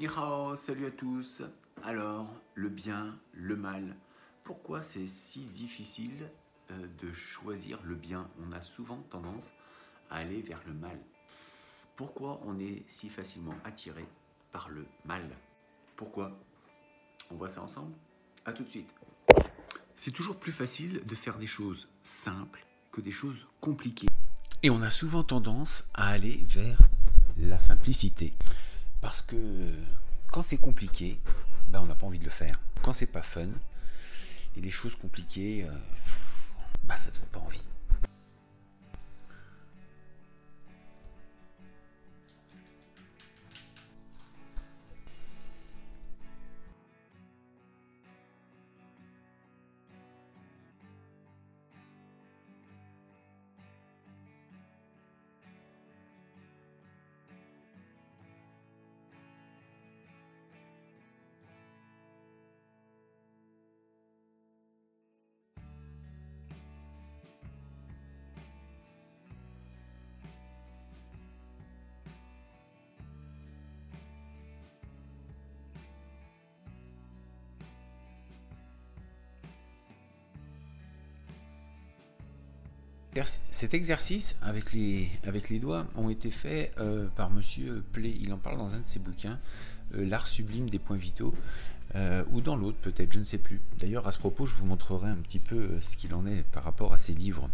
Ni hao, salut à tous. Alors, le bien, le mal, pourquoi c'est si difficile de choisir le bien? On a souvent tendance à aller vers le mal. Pourquoi on est si facilement attiré par le mal? Pourquoi? On voit ça ensemble? A tout de suite. C'est toujours plus facile de faire des choses simples que des choses compliquées. Et on a souvent tendance à aller vers la simplicité. Parce que quand c'est compliqué, on n'a pas envie de le faire. Quand c'est pas fun, et les choses compliquées, ça donne pas envie. Cet exercice avec les doigts ont été faits par Monsieur Play. Il en parle dans un de ses bouquins, L'art sublime des points vitaux, ou dans l'autre peut-être, je ne sais plus. D'ailleurs, à ce propos, je vous montrerai un petit peu ce qu'il en est par rapport à ces livres.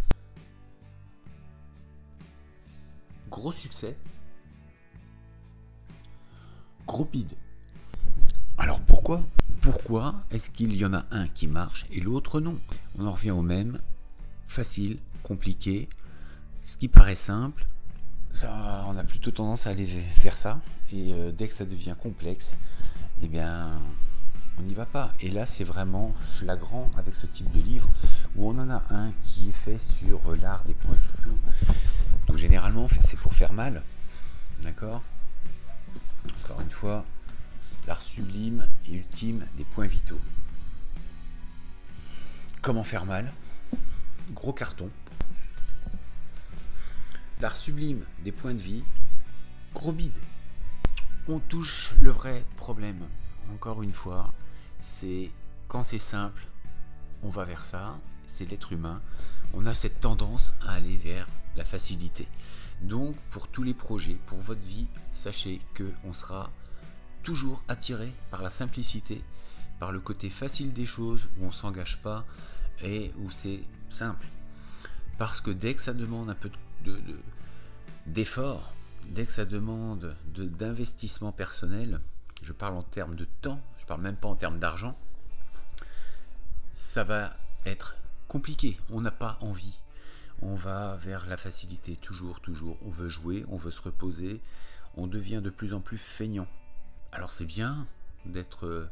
Gros succès, gros bide. Alors pourquoi est-ce qu'il y en a un qui marche et l'autre non? On en revient au même. Facile, compliqué, ce qui paraît simple, ça, on a plutôt tendance à aller vers ça, et dès que ça devient complexe, on n'y va pas. Et là, c'est vraiment flagrant avec ce type de livre, où on en a un qui est fait sur l'art des points vitaux. Donc généralement, c'est pour faire mal, d'accord? Encore une fois, l'art sublime et ultime des points vitaux. Comment faire mal? Gros carton. L'art sublime des points de vie, gros bide. On touche le vrai problème. Encore une fois, c'est quand c'est simple, on va vers ça. C'est l'être humain. On a cette tendance à aller vers la facilité. Donc, pour tous les projets, pour votre vie, sachez qu'on sera toujours attiré par la simplicité, par le côté facile des choses, où on ne s'engage pas et où c'est simple. Parce que dès que ça demande un peu d'effort, dès que ça demande d'investissement personnel, je parle en termes de temps, je parle même pas en termes d'argent, ça va être compliqué. On n'a pas envie. On va vers la facilité, toujours. On veut jouer, on veut se reposer, on devient de plus en plus feignant. Alors c'est bien d'être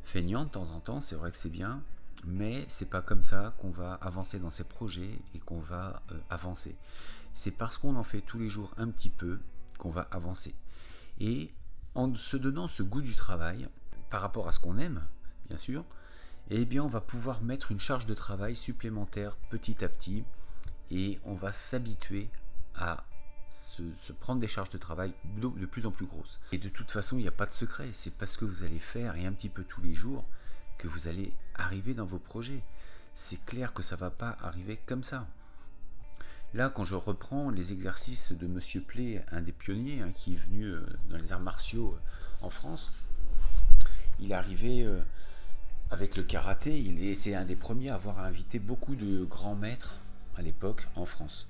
feignant de temps en temps, c'est vrai que c'est bien, mais c'est pas comme ça qu'on va avancer dans ces projets et qu'on va avancer. C'est parce qu'on en fait tous les jours un petit peu qu'on va avancer. Et en se donnant ce goût du travail, par rapport à ce qu'on aime, bien sûr, on va pouvoir mettre une charge de travail supplémentaire petit à petit, et on va s'habituer à se prendre des charges de travail de plus en plus grosses. Et de toute façon, il n'y a pas de secret, c'est parce que vous allez faire, et un petit peu tous les jours, que vous allez arriver dans vos projets. C'est clair que ça ne va pas arriver comme ça. Là, quand je reprends les exercices de Monsieur Play, un des pionniers qui est venu dans les arts martiaux en France, il est arrivé avec le karaté, c'est un des premiers à avoir invité beaucoup de grands maîtres à l'époque en France.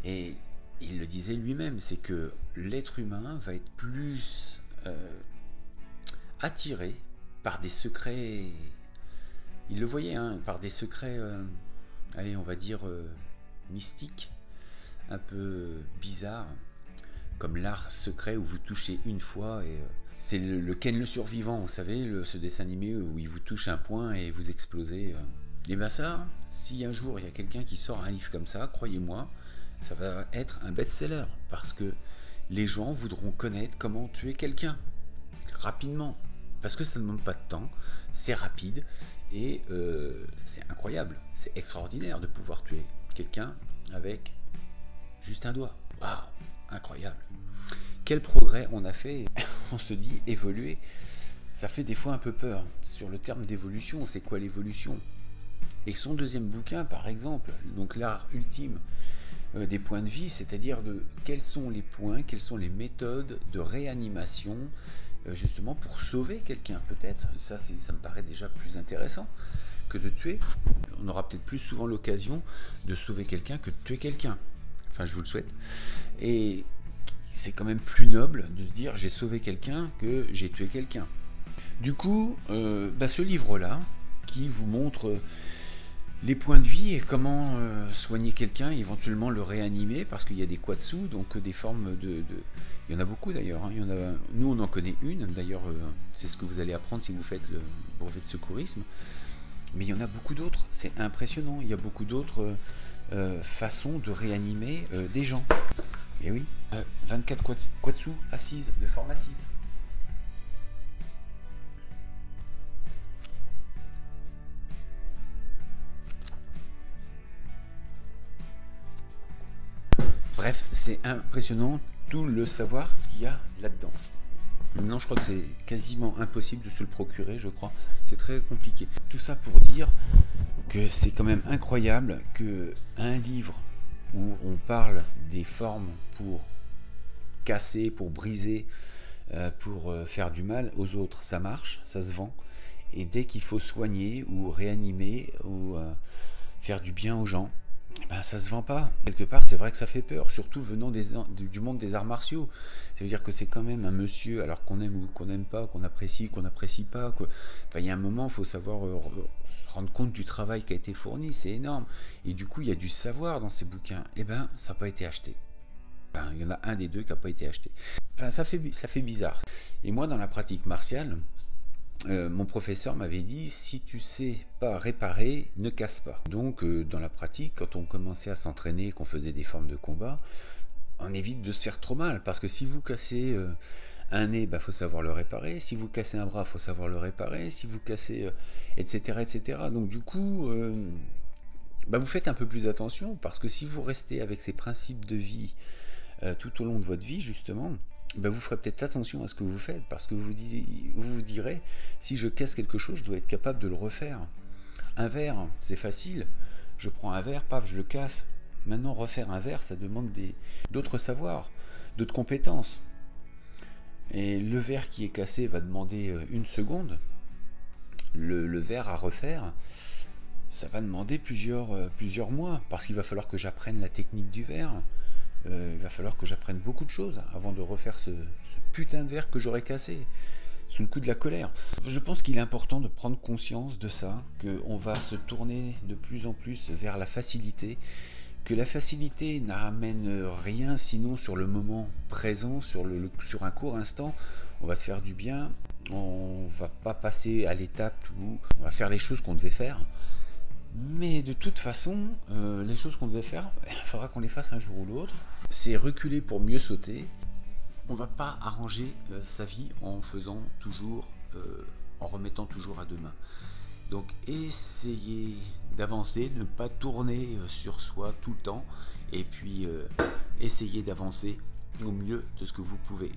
Et il le disait lui-même, c'est que l'être humain va être plus attiré par des secrets, il le voyait, par des secrets, on va dire mystiques, un peu bizarres, comme l'art secret où vous touchez une fois, et c'est le Ken le survivant, vous savez, ce dessin animé où il vous touche un point et vous explosez. Et ça, si un jour il y a quelqu'un qui sort un livre comme ça, croyez-moi, ça va être un best-seller, parce que les gens voudront connaître comment tuer quelqu'un rapidement. Parce que ça ne demande pas de temps, c'est rapide, et c'est incroyable, c'est extraordinaire de pouvoir tuer quelqu'un avec juste un doigt. Waouh, incroyable. quel progrès on a fait. On se dit évoluer, ça fait des fois un peu peur. Sur le terme d'évolution, c'est quoi l'évolution? Et son deuxième bouquin, par exemple, donc l'art ultime des points de vie, c'est-à-dire de quels sont les points, quelles sont les méthodes de réanimation, justement pour sauver quelqu'un, peut-être. Ça me paraît déjà plus intéressant que de tuer. On aura peut-être plus souvent l'occasion de sauver quelqu'un que de tuer quelqu'un. Enfin, je vous le souhaite. Et c'est quand même plus noble de se dire j'ai sauvé quelqu'un que j'ai tué quelqu'un. Du coup, ce livre-là, qui vous montre les points de vie et comment soigner quelqu'un, éventuellement le réanimer, parce qu'il y a des quatsu, donc des formes de... Il y en a beaucoup d'ailleurs, hein. Nous on en connaît une, d'ailleurs c'est ce que vous allez apprendre si vous faites le brevet de secourisme, mais il y en a beaucoup d'autres, c'est impressionnant, il y a beaucoup d'autres façons de réanimer des gens. Et oui, 24 quatsu assises, de forme assise. Bref, c'est impressionnant tout le savoir qu'il y a là-dedans. Maintenant, je crois que c'est quasiment impossible de se le procurer, je crois. C'est très compliqué. Tout ça pour dire que c'est quand même incroyable qu'un livre où on parle des formes pour casser, pour briser, pour faire du mal aux autres, ça marche, ça se vend. Et dès qu'il faut soigner ou réanimer ou faire du bien aux gens, ça se vend pas. Quelque part, c'est vrai que ça fait peur, surtout venant du monde des arts martiaux. Ça veut dire que c'est quand même un monsieur, alors qu'on aime ou qu'on n'aime pas, qu'on n'apprécie pas, quoi. Enfin, il y a un moment, il faut savoir se rendre compte du travail qui a été fourni, c'est énorme. Et du coup, il y a du savoir dans ces bouquins. Eh ben, ça n'a pas été acheté. Il y en a un des deux qui n'a pas été acheté. Enfin, ça fait bizarre. Et moi, dans la pratique martiale, mon professeur m'avait dit, si tu sais pas réparer, ne casse pas. Donc dans la pratique, quand on commençait à s'entraîner, qu'on faisait des formes de combat, on évite de se faire trop mal, parce que si vous cassez un nez, faut savoir le réparer, si vous cassez un bras, faut savoir le réparer, si vous cassez etc. Donc du coup vous faites un peu plus attention, parce que si vous restez avec ces principes de vie tout au long de votre vie, justement, vous ferez peut-être attention à ce que vous faites, parce que vous vous direz, si je casse quelque chose, je dois être capable de le refaire. Un verre, c'est facile, je prends un verre, paf, je le casse. Maintenant, refaire un verre, ça demande d'autres savoirs, d'autres compétences. Et le verre qui est cassé va demander une seconde. Le verre à refaire, ça va demander plusieurs mois, parce qu'il va falloir que j'apprenne la technique du verre. Il va falloir que j'apprenne beaucoup de choses avant de refaire ce putain de verre que j'aurais cassé sous le coup de la colère. Je pense qu'il est important de prendre conscience de ça, qu'on va se tourner de plus en plus vers la facilité, que la facilité n'amène rien sinon sur le moment présent, sur un court instant. On va se faire du bien, on va pas passer à l'étape où on va faire les choses qu'on devait faire. Mais de toute façon, les choses qu'on devait faire, il faudra qu'on les fasse un jour ou l'autre. C'est reculer pour mieux sauter. On ne va pas arranger sa vie en faisant toujours, en remettant toujours à demain. Donc essayez d'avancer, ne pas tourner sur soi tout le temps, et puis essayez d'avancer au mieux de ce que vous pouvez.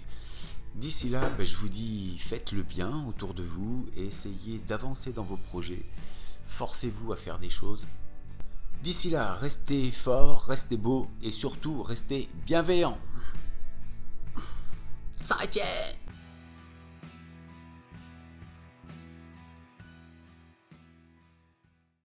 D'ici là, je vous dis, faites le bien autour de vous, et essayez d'avancer dans vos projets. Forcez-vous à faire des choses. D'ici là, restez fort, restez beau et surtout restez bienveillant. Ça retient.